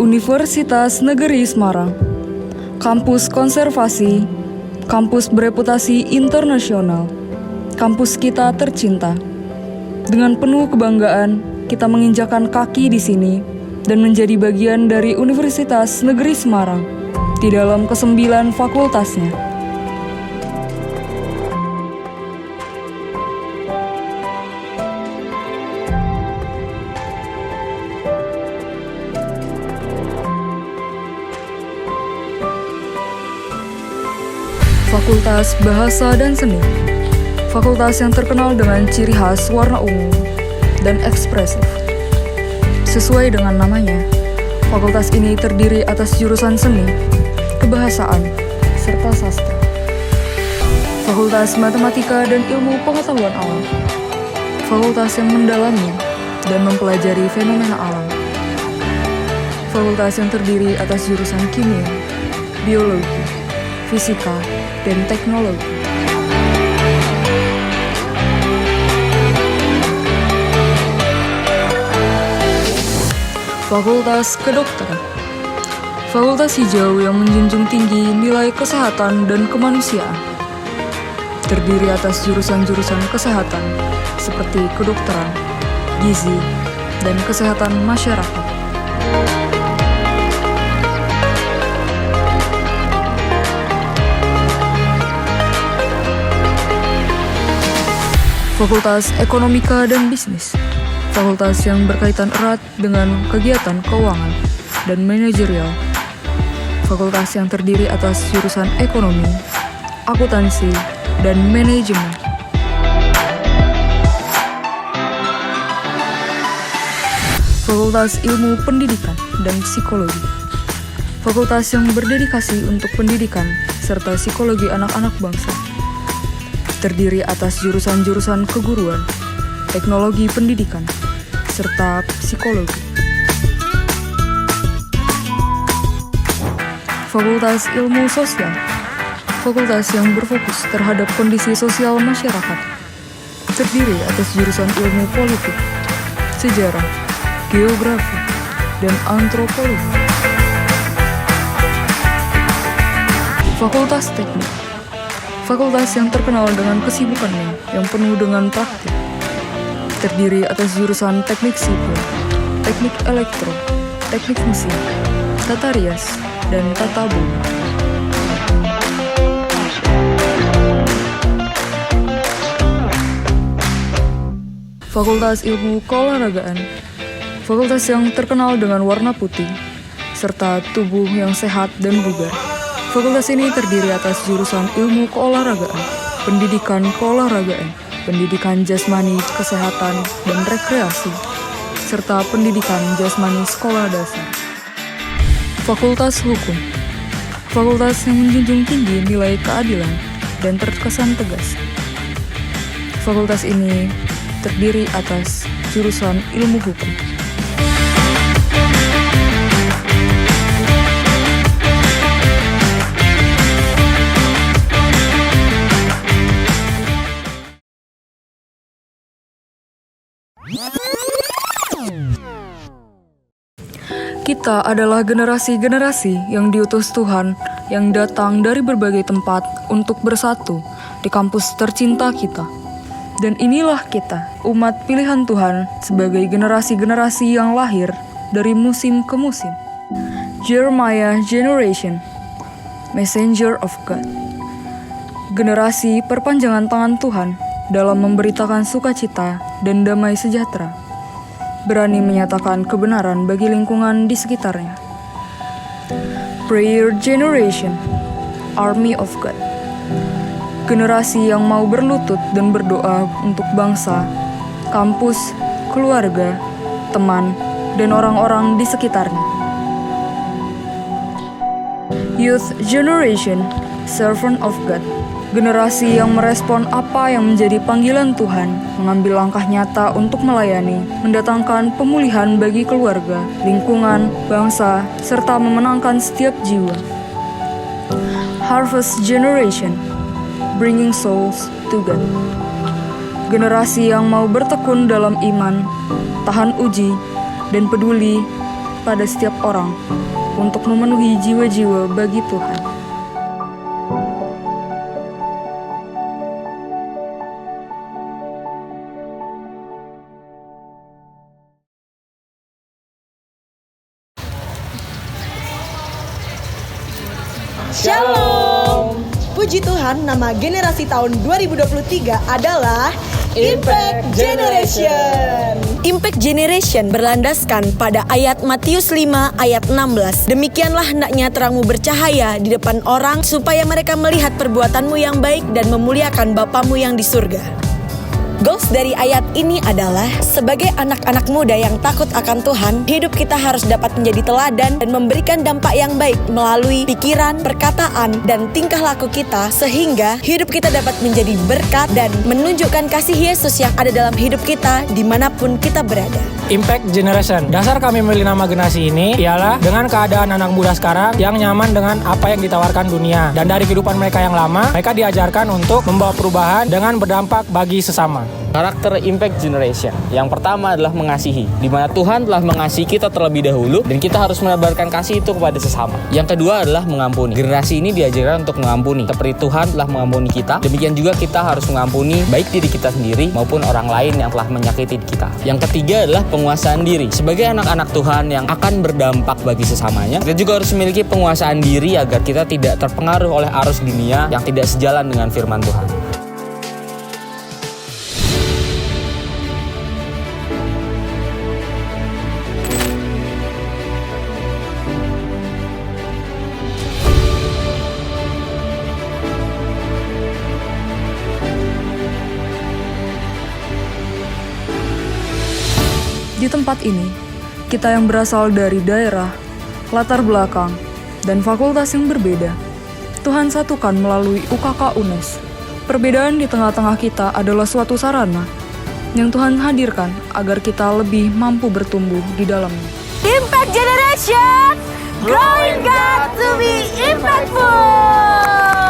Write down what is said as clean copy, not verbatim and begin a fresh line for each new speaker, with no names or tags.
Universitas Negeri Semarang, kampus konservasi, kampus bereputasi internasional, kampus kita tercinta. Dengan penuh kebanggaan, kita menginjakan kaki di sini dan menjadi bagian dari Universitas Negeri Semarang di dalam ke-9 fakultasnya. Fakultas Bahasa dan Seni, fakultas yang terkenal dengan ciri khas warna ungu dan ekspresif. Sesuai dengan namanya, fakultas ini terdiri atas jurusan seni, kebahasaan, serta sastra. Fakultas Matematika dan Ilmu Pengetahuan Alam, fakultas yang mendalami dan mempelajari fenomena alam. Fakultas yang terdiri atas jurusan kimia, biologi, fisika, dan teknologi. Fakultas Kedokteran, fakultas hijau yang menjunjung tinggi nilai kesehatan dan kemanusiaan. Terdiri atas jurusan-jurusan kesehatan seperti kedokteran, gizi, dan kesehatan masyarakat. Fakultas Ekonomika dan Bisnis, fakultas yang berkaitan erat dengan kegiatan keuangan dan manajerial. Fakultas yang terdiri atas jurusan ekonomi, akuntansi, dan manajemen. Fakultas Ilmu Pendidikan dan Psikologi, fakultas yang berdedikasi untuk pendidikan serta psikologi anak-anak bangsa. Terdiri atas jurusan-jurusan keguruan, teknologi pendidikan, serta psikologi. Fakultas Ilmu Sosial, fakultas yang berfokus terhadap kondisi sosial masyarakat. Terdiri atas jurusan ilmu politik, sejarah, geografi, dan antropologi. Fakultas Teknik, fakultas yang terkenal dengan kesibukannya yang penuh dengan praktik. Terdiri atas jurusan teknik sipil, teknik elektro, teknik mesin, tata rias, dan tata boga. Fakultas Ilmu Keolahragaan, fakultas yang terkenal dengan warna putih, serta tubuh yang sehat dan bugar. Fakultas ini terdiri atas jurusan ilmu keolahragaan, pendidikan keolahragaan, pendidikan jasmani, kesehatan, dan rekreasi, serta pendidikan jasmani sekolah dasar. Fakultas Hukum, fakultas yang menjunjung tinggi nilai keadilan dan terkesan tegas. Fakultas ini terdiri atas jurusan ilmu hukum. Kita adalah generasi-generasi yang diutus Tuhan yang datang dari berbagai tempat untuk bersatu di kampus tercinta kita. Dan inilah kita, umat pilihan Tuhan, sebagai generasi-generasi yang lahir dari musim ke musim. Jeremiah Generation, Messenger of God. Generasi perpanjangan tangan Tuhan dalam memberitakan sukacita dan damai sejahtera. Berani menyatakan kebenaran bagi lingkungan di sekitarnya. Prayer Generation, Army of God. Generasi yang mau berlutut dan berdoa untuk bangsa, kampus, keluarga, teman, dan orang-orang di sekitarnya. Youth Generation, Servant of God. Generasi yang merespon apa yang menjadi panggilan Tuhan, mengambil langkah nyata untuk melayani, mendatangkan pemulihan bagi keluarga, lingkungan, bangsa, serta memenangkan setiap jiwa. Harvest Generation, Bringing Souls to God. Generasi yang mau bertekun dalam iman, tahan uji, dan peduli pada setiap orang untuk memenuhi jiwa-jiwa bagi Tuhan.
Shalom. Puji Tuhan, nama generasi tahun 2023 adalah Impact Generation. Impact Generation berlandaskan pada ayat Matius 5 ayat 16. Demikianlah hendaknya terangmu bercahaya di depan orang supaya mereka melihat perbuatanmu yang baik dan memuliakan Bapamu yang di surga. Goals dari ayat ini adalah sebagai anak-anak muda yang takut akan Tuhan, hidup kita harus dapat menjadi teladan dan memberikan dampak yang baik melalui pikiran, perkataan, dan tingkah laku kita sehingga hidup kita dapat menjadi berkat dan menunjukkan kasih Yesus yang ada dalam hidup kita dimanapun kita berada.
Impact Generation. Dasar kami memilih nama generasi ini ialah dengan keadaan anak muda sekarang yang nyaman dengan apa yang ditawarkan dunia. Dan dari kehidupan mereka yang lama, mereka diajarkan untuk membawa perubahan dengan berdampak bagi sesama.
Karakter Impact Generation. Yang pertama adalah mengasihi, di mana Tuhan telah mengasihi kita terlebih dahulu dan kita harus menebarkan kasih itu kepada sesama. Yang kedua adalah mengampuni. Generasi ini diajarkan untuk mengampuni. Seperti Tuhan telah mengampuni kita, demikian juga kita harus mengampuni baik diri kita sendiri maupun orang lain yang telah menyakiti kita. Yang ketiga adalah penguasaan diri. Sebagai anak-anak Tuhan yang akan berdampak bagi sesamanya, kita juga harus memiliki penguasaan diri agar kita tidak terpengaruh oleh arus dunia yang tidak sejalan dengan firman Tuhan.
Di tempat ini, kita yang berasal dari daerah, latar belakang, dan fakultas yang berbeda, Tuhan satukan melalui UKK UNES. Perbedaan di tengah-tengah kita adalah suatu sarana yang Tuhan hadirkan agar kita lebih mampu bertumbuh di dalamnya.
Impact Generation, growing God to be impactful.